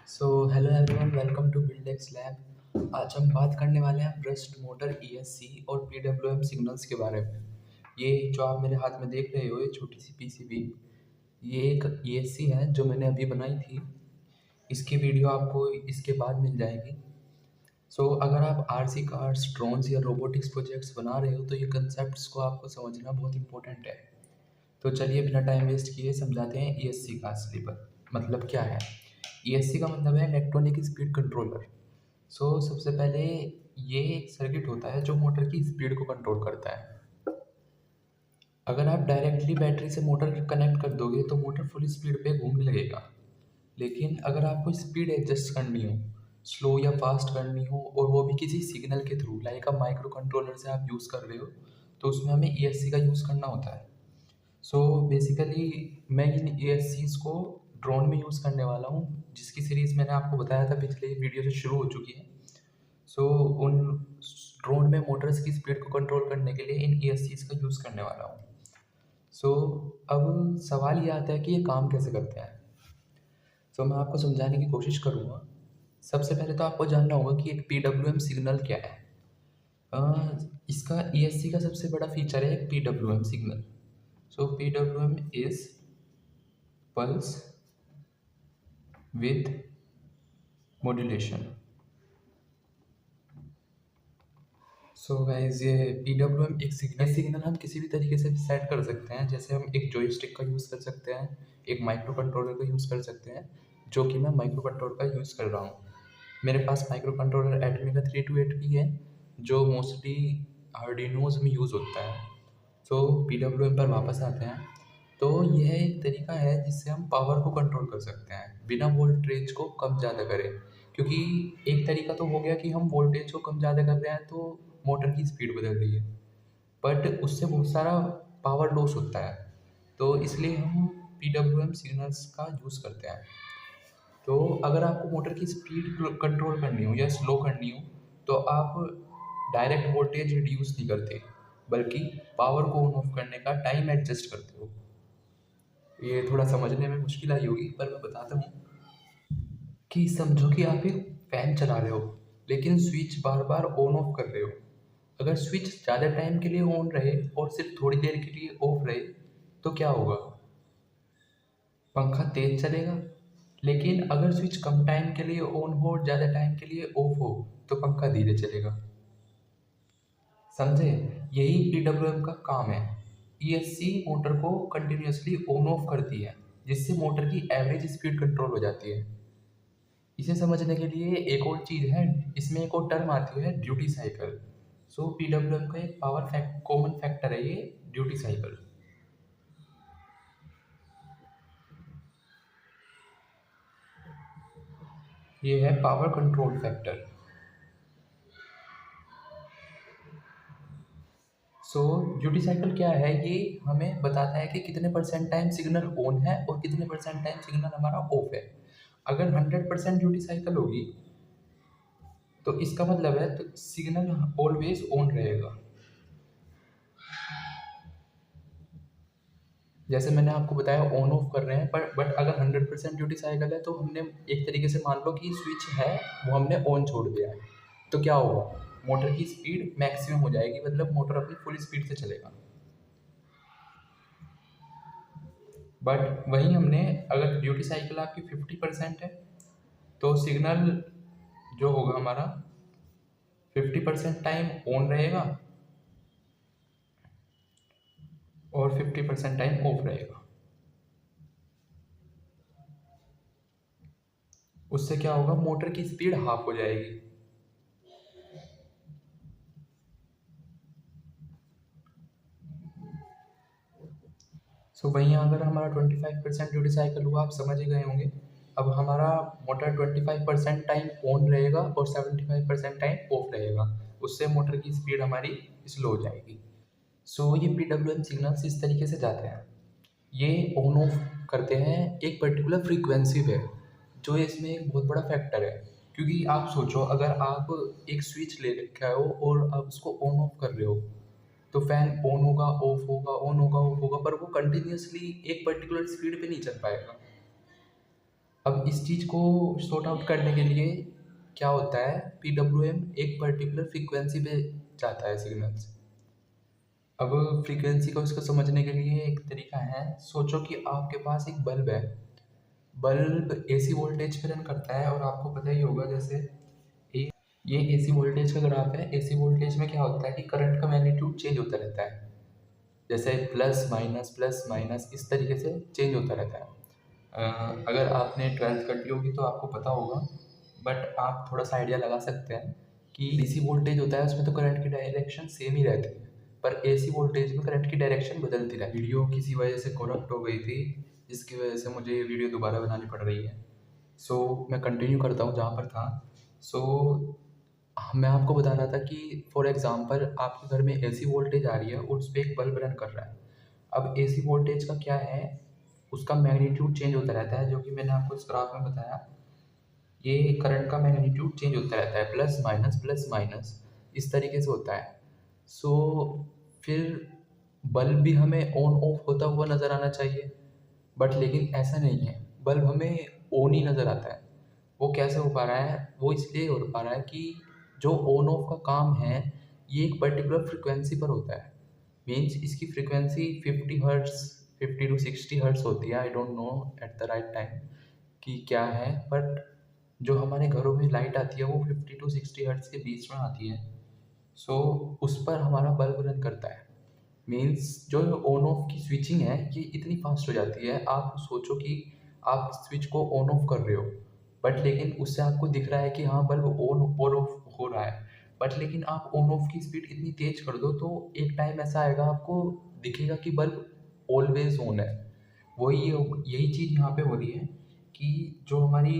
Hello everyone, welcome to Buildex lab. आज हम बात करने वाले हैं ब्रस्ट मोटर ईएससी और पीडब्ल्यूएम सिग्नल्स के बारे में। ये जो आप मेरे हाथ में देख रहे हो, ये छोटी सी पीसीबी, ये एक ईएससी है जो मैंने अभी बनाई थी। इसकी वीडियो आपको इसके बाद मिल जाएगी। अगर आप आरसी कार्स, ड्रोन्स या रोबोटिक्स प्रोजेक्ट्स बना रहे हो तो ये कंसेप्ट्स को आपको समझना बहुत इंपॉर्टेंट है। तो चलिए बिना टाइम वेस्ट किए समझाते हैं ईएससी का असली मतलब क्या है। ईएससी का मतलब है इलेक्ट्रॉनिक स्पीड कंट्रोलर। सबसे पहले ये एक सर्किट होता है जो मोटर की स्पीड को कंट्रोल करता है। अगर आप डायरेक्टली बैटरी से मोटर कनेक्ट कर दोगे तो मोटर फुल स्पीड पे घूमने लगेगा। लेकिन अगर आपको स्पीड एडजस्ट करनी हो, स्लो या फास्ट करनी हो, और वो भी किसी सिग्नल के through, like a micro controller से आप यूज़ कर रहे हो, तो उसमें हमें ईएससी का यूज़ करना होता है। बेसिकली मैं इन ईएससीज को ड्रोन में यूज़ करने वाला हूँ, जिसकी सीरीज़ मैंने आपको बताया था पिछले वीडियो से शुरू हो चुकी है। उन ड्रोन में मोटर्स की स्पीड को कंट्रोल करने के लिए इन ईएससीज का यूज़ करने वाला हूँ। अब सवाल ये आता है कि ये काम कैसे करते हैं। मैं आपको समझाने की कोशिश करूँगा। सबसे पहले तो आपको जानना होगा कि एक पीडब्ल्यूएम सिग्नल क्या है। इसका ईएससी का सबसे बड़ा फीचर है एक PWM signal. PWM is pulse with modulation. Guys, ये पीडब्ल्यूएम एक सिग्नल हम किसी भी तरीके से सेट कर सकते हैं। जैसे हम एक जॉयस्टिक का यूज़ कर सकते हैं, एक माइक्रो कंट्रोलर का यूज़ कर सकते हैं, जो कि मैं माइक्रो कंट्रोलर का यूज़ कर रहा हूँ। मेरे पास माइक्रो कंट्रोलर एटमी का 328 भी है, जो मोस्टली आर्डिनोज में यूज़ होता है। पीडब्ल्यूएम पर वापस आते हैं। तो यह एक तरीका है जिससे हम पावर को कंट्रोल कर सकते हैं बिना वोल्टेज को कम ज़्यादा करें। क्योंकि एक तरीका तो हो गया कि हम वोल्टेज को कम ज़्यादा कर रहे हैं तो मोटर की स्पीड बदल रही है, बट उससे बहुत सारा पावर लॉस होता है। तो इसलिए हम पीडब्ल्यूएम सिग्नल्स का यूज़ करते हैं। अगर आपको मोटर की स्पीड कंट्रोल करनी हो या स्लो करनी हो, तो आप डायरेक्ट वोल्टेज रिड्यूस नहीं करते, बल्कि पावर को ऑन ऑफ करने का टाइम एडजस्ट करते हो। ये थोड़ा समझने में मुश्किल आई होगी, पर मैं बताता हूँ कि समझो कि आप एक फ़ैन चला रहे हो, लेकिन switch bar bar on off कर रहे हो। अगर स्विच ज़्यादा टाइम के लिए ऑन रहे और सिर्फ थोड़ी देर के लिए ऑफ रहे, तो क्या होगा? पंखा तेज चलेगा। लेकिन अगर स्विच कम टाइम के लिए ऑन हो और ज़्यादा टाइम के लिए ऑफ हो, तो पंखा धीरे चलेगा। समझे? यही पीडब्ल्यूएम का काम है। ईएससी मोटर को कंटिन्यूअसली ऑन ऑफ करती है, जिससे मोटर की एवरेज स्पीड कंट्रोल हो जाती है। इसे समझने के लिए एक और चीज़ है, इसमें एक और टर्म आती है, ड्यूटी साइकिल। पीडब्ल्यूएम का एक कॉमन फैक्टर है ये ड्यूटी साइकिल। ये है power control factor. Duty cycle क्या है? ये हमें बताता है कि कितने परसेंट टाइम सिग्नल ऑन है और कितने परसेंट टाइम सिग्नल हमारा ऑफ है। अगर 100% ड्यूटी साइकिल होगी, तो इसका मतलब है तो सिग्नल ऑलवेज ऑन रहेगा। जैसे मैंने आपको बताया ऑन ऑफ कर रहे हैं, पर बट अगर 100% ड्यूटी साइकिल है, तो हमने एक तरीके से मान लो कि स्विच है वो हमने ऑन छोड़ दिया है, तो क्या होगा? मोटर की स्पीड मैक्सिमम हो जाएगी, मतलब मोटर अपनी फुल स्पीड से चलेगा। बट वहीं हमने, अगर ड्यूटी साइकिल आपकी 50% है, तो सिग्नल जो होगा हमारा 50% टाइम ऑन रहेगा और 50% टाइम ऑफ रहेगा। उससे क्या होगा? मोटर की स्पीड हाफ हो जाएगी। वहीं अगर हमारा 25% ड्यूटी साइकिल हुआ, आप समझ ही गए होंगे। अब हमारा मोटर 25% टाइम ऑन रहेगा और 75% टाइम ऑफ रहेगा। उससे मोटर की स्पीड हमारी स्लो हो जाएगी। ये पीडब्ल्यूएम सिग्नल्स इस तरीके से जाते हैं। ये ऑन ऑफ करते हैं एक पर्टिकुलर फ्रीक्वेंसी पे, जो इसमें एक बहुत बड़ा फैक्टर है। क्योंकि आप सोचो, अगर आप एक स्विच ले रखा हो और आप उसको ऑन ऑफ कर रहे हो, तो फैन ऑन होगा, ऑफ होगा, ऑन होगा, ऑफ होगा, पर वो कंटिन्यूअसली एक पर्टिकुलर स्पीड पे नहीं चल पाएगा। अब इस चीज़ को सॉर्ट आउट करने के लिए क्या होता है, पीडब्ल्यूएम एक पर्टिकुलर फ्रीक्वेंसी पे जाता है सिग्नल्स। अब फ्रीक्वेंसी को इसको समझने के लिए एक तरीका है, सोचो कि आपके पास एक बल्ब है। बल्ब एसी वोल्टेज पे रन करता है और आपको पता ही होगा जैसे ए ये एसी वोल्टेज का ग्राफ है। एसी वोल्टेज में क्या होता है कि करंट का मैग्नीट्यूड चेंज होता रहता है, जैसे प्लस माइनस इस तरीके से चेंज होता रहता है। अगर आपने 12th करी होगी तो आपको पता होगा, बट आप थोड़ा सा आइडिया लगा सकते हैं कि डीसी वोल्टेज होता है उसमें तो करंट की डायरेक्शन सेम ही रहती है, पर एसी वोल्टेज में करंट की डायरेक्शन बदलती रहती है। वीडियो किसी वजह से करप्ट हो गई थी, जिसकी वजह से मुझे ये वीडियो दोबारा बनानी पड़ रही है। मैं कंटिन्यू करता हूँ जहाँ पर था। मैं आपको बता रहा था कि फॉर एग्ज़ाम्पल आपके घर में एसी वोल्टेज आ रही है और उस पे एक बल्ब रन कर रहा है। अब एसी वोल्टेज का क्या है, उसका मैग्नीट्यूड चेंज होता रहता है, जो कि मैंने आपको इस ग्राफ में बताया। ये करंट का मैग्नीट्यूड चेंज होता रहता है, प्लस माइनस इस तरीके से होता है। सो फिर बल्ब भी हमें ऑन ऑफ होता हुआ नज़र आना चाहिए, बट लेकिन ऐसा नहीं है, बल्ब हमें ऑन ही नज़र आता है। वो कैसे हो पा रहा है, वो इसलिए हो पा रहा है कि जो ऑन ऑफ का काम है ये एक पर्टिकुलर फ्रिक्वेंसी पर होता है। मीन्स इसकी फ्रिक्वेंसी 50 हर्ट्स 50 टू 60 हर्ट्स होती है। I don't know at the right time कि क्या है, बट जो हमारे घरों में लाइट आती है वो 50 टू 60 हर्ट्स के बीच में आती है। उस पर हमारा बल्ब रन करता है। मीन्स जो ऑन ऑफ की स्विचिंग है ये इतनी फास्ट हो जाती है, आप सोचो कि आप स्विच को ऑन ऑफ कर रहे हो, बट लेकिन उससे आपको दिख रहा है कि हाँ बल्ब ऑन और ऑफ हो रहा है, बट लेकिन आप ऑन ऑफ की स्पीड इतनी तेज कर दो तो एक टाइम ऐसा आएगा आपको दिखेगा कि बल्ब ऑलवेज ऑन है। यही चीज़ यहाँ पे हो रही है कि जो हमारी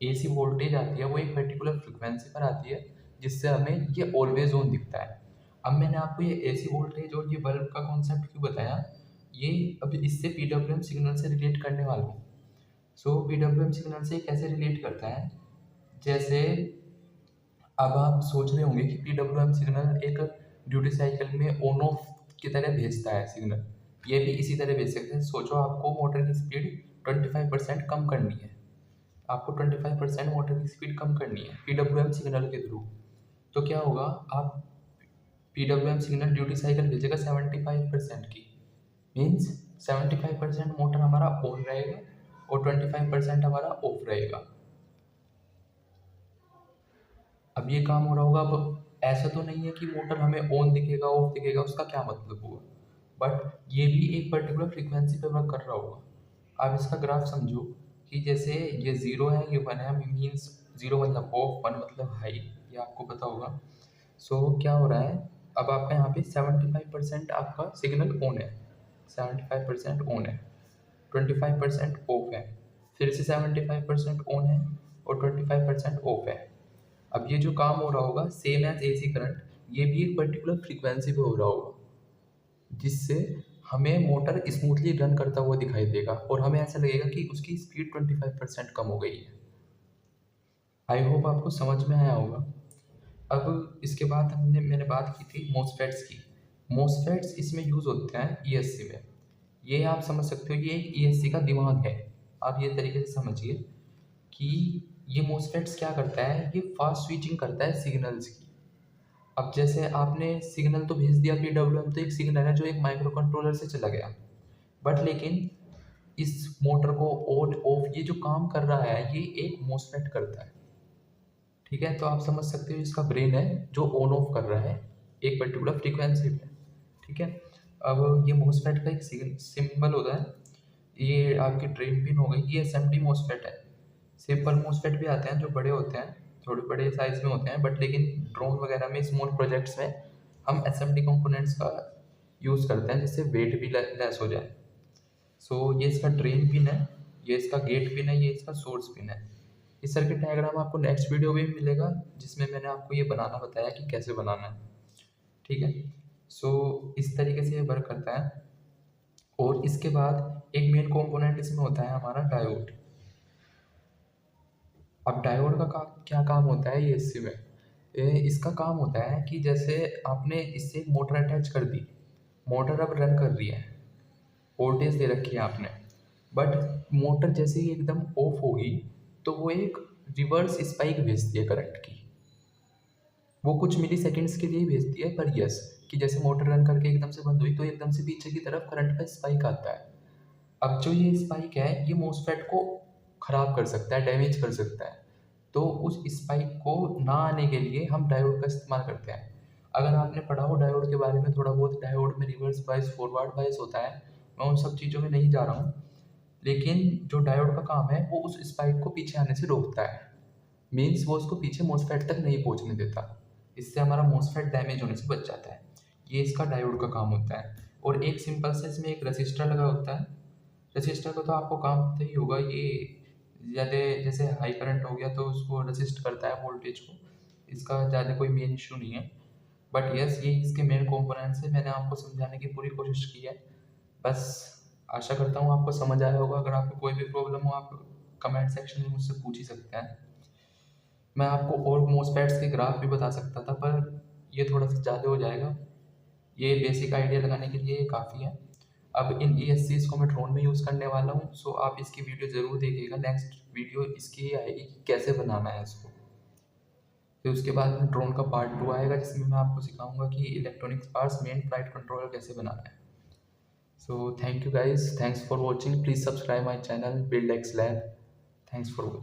एसी वोल्टेज आती है वो एक पर्टिकुलर फ्रिक्वेंसी पर आती है, जिससे हमें ये ऑलवेज ऑन दिखता है। अब मैंने आपको ये एसी वोल्टेज और ये बल्ब का कॉन्सेप्ट क्यों बताया, ये अभी इससे पीडब्ल्यूएम सिग्नल से रिलेट करने वाला हूँ। पीडब्ल्यूएम सिग्नल से कैसे रिलेट करता है, जैसे अब आप सोच रहे होंगे कि पीडब्ल्यूएम सिग्नल एक ड्यूटी साइकिल में ऑन ऑफ की तरह भेजता है सिग्नल, ये भी इसी तरह भेज सकते हैं। सोचो आपको मोटर की स्पीड 25% कम करनी है, आपको 25% मोटर की स्पीड कम करनी है पीडब्ल्यूएम सिग्नल के थ्रू। तो क्या होगा, आप पीडब्ल्यूएम सिग्नल ड्यूटी साइकिल भेजेगा 75% की। मीन्स 75% मोटर हमारा ऑन रहेगा और 25% हमारा ऑफ रहेगा। अब ये काम हो रहा होगा। अब ऐसा तो नहीं है कि मोटर हमें ऑन दिखेगा ऑफ दिखेगा, उसका क्या मतलब हुआ, बट ये भी एक पर्टिकुलर फ्रीक्वेंसी पे वर्क कर रहा होगा। आप इसका ग्राफ समझो कि जैसे ये ज़ीरो है ये वन है, मीन्स ज़ीरो मतलब ऑफ, वन मतलब हाई, ये आपको पता होगा। क्या हो रहा है, अब आपका यहाँ पे 75% आपका सिग्नल ऑन है, 75% ऑन है, 25% ऑफ है, फिर से 75% ऑन है और 25% ऑफ है। अब ये जो काम हो रहा होगा सेम एज एसी करंट, ये भी एक पर्टिकुलर फ्रीक्वेंसी पे हो रहा होगा, जिससे हमें मोटर स्मूथली रन करता हुआ दिखाई देगा और हमें ऐसा लगेगा कि उसकी स्पीड 25% कम हो गई है। आई होप आपको समझ में आया होगा। अब इसके बाद मैंने बात की थी मोसफेट्स की। मोसफेट्स इसमें यूज़ होते हैं ईएससी में। ये आप समझ सकते हो, ये एक ईएससी का दिमाग है। आप ये तरीके से समझिए कि ये मोसफेट्स क्या करता है, ये फास्ट स्विचिंग करता है सिग्नल्स की। अब जैसे आपने सिग्नल तो भेज दिया पीडब्ल्यूएम, तो एक सिग्नल है जो एक माइक्रो कंट्रोलर से चला गया, बट लेकिन इस मोटर को ऑन ऑफ ये जो काम कर रहा है ये एक मोसफेट करता है। ठीक है, तो आप समझ सकते हो इसका ब्रेन है जो ऑन ऑफ कर रहा है एक पर्टिकुलर फ्रीक्वेंसी पे। ठीक है, अब ये मोसफेट का एक सिंबल होता है, ये आपकी ड्रेन पिन हो गई, ये एसएमडी मोसफेट है। सिंपल मोसफेट भी आते हैं जो बड़े होते हैं, थोड़े बड़े साइज में होते हैं, बट लेकिन ड्रोन वगैरह में स्मॉल प्रोजेक्ट्स में हम एसएमडी कंपोनेंट्स का यूज़ करते हैं जिससे वेट भी लेस हो जाए। ये इसका ड्रेन पिन है, ये इसका गेट पिन है, ये इसका सोर्स पिन है। इस सर्किट डायग्राम आपको नेक्स्ट वीडियो में मिलेगा, जिसमें मैंने आपको ये बनाना बताया कि कैसे बनाना है। ठीक है, इस तरीके से ये वर्क करता है। और इसके बाद एक मेन कंपोनेंट इसमें होता है हमारा डायोड। अब डायोड का क्या काम होता है ये इससे में, इसका काम होता है कि जैसे आपने इससे एक मोटर अटैच कर दी, मोटर अब रन कर रही है, वोल्टेज दे रखी है आपने, बट मोटर जैसे ही एकदम ऑफ होगी तो वो एक रिवर्स स्पाइक भेजती है करंट की। वो कुछ मिली सेकेंड्स के लिए ही भेजती है, पर यस, कि जैसे मोटर रन करके एकदम से बंद हुई तो एकदम से पीछे की तरफ करंट का स्पाइक आता है। अब जो ये स्पाइक है ये मोसफेट को ख़राब कर सकता है, डैमेज कर सकता है। तो उस स्पाइक को ना आने के लिए हम डायोड का इस्तेमाल करते हैं। अगर आपने पढ़ा हो डायोड के बारे में थोड़ा बहुत, डायोड में रिवर्स बायस, फॉरवर्ड बायस होता है। मैं उन सब चीज़ों में नहीं जा रहा हूँ, लेकिन जो डायोड का काम है वो उस स्पाइक को पीछे आने से रोकता है। मीन्स वो उसको पीछे मोसफेट तक नहीं पहुंचने देता। इससे हमारा मोसफेट डैमेज होने से बच जाता है। ये इसका डायोड का काम होता है। और एक सिंपल से इसमें एक रजिस्टर लगा होता है। रजिस्टर का तो आपको काम पता ही होगा, ये ज़्यादा जैसे हाई करंट हो गया तो उसको रजिस्ट करता है वोल्टेज को। इसका ज़्यादा कोई मेन इशू नहीं है। बट यस, ये इसके मेन कंपोनेंट्स है। मैंने आपको समझाने की पूरी कोशिश की है। बस आशा करता हूँ आपको समझ आया होगा। अगर आपको कोई भी प्रॉब्लम हो आप कमेंट सेक्शन में मुझसे पूछ ही सकते हैं। मैं आपको और मोसफेट्स के ग्राफ भी बता सकता था, पर ये थोड़ा सा ज़्यादा हो जाएगा। ये बेसिक आइडिया लगाने के लिए काफ़ी है। अब इन ESCs को मैं ड्रोन में यूज़ करने वाला हूँ, सो आप इसकी वीडियो ज़रूर देखिएगा। नेक्स्ट वीडियो इसकी ही आएगी कि कैसे बनाना है इसको। फिर उसके बाद में ड्रोन का पार्ट 2 आएगा, जिसमें मैं आपको सिखाऊंगा कि electronics parts main flight controller कैसे बनाना है। So thank you guys, thanks for watching. Please subscribe my channel build x lab. Thanks for watching.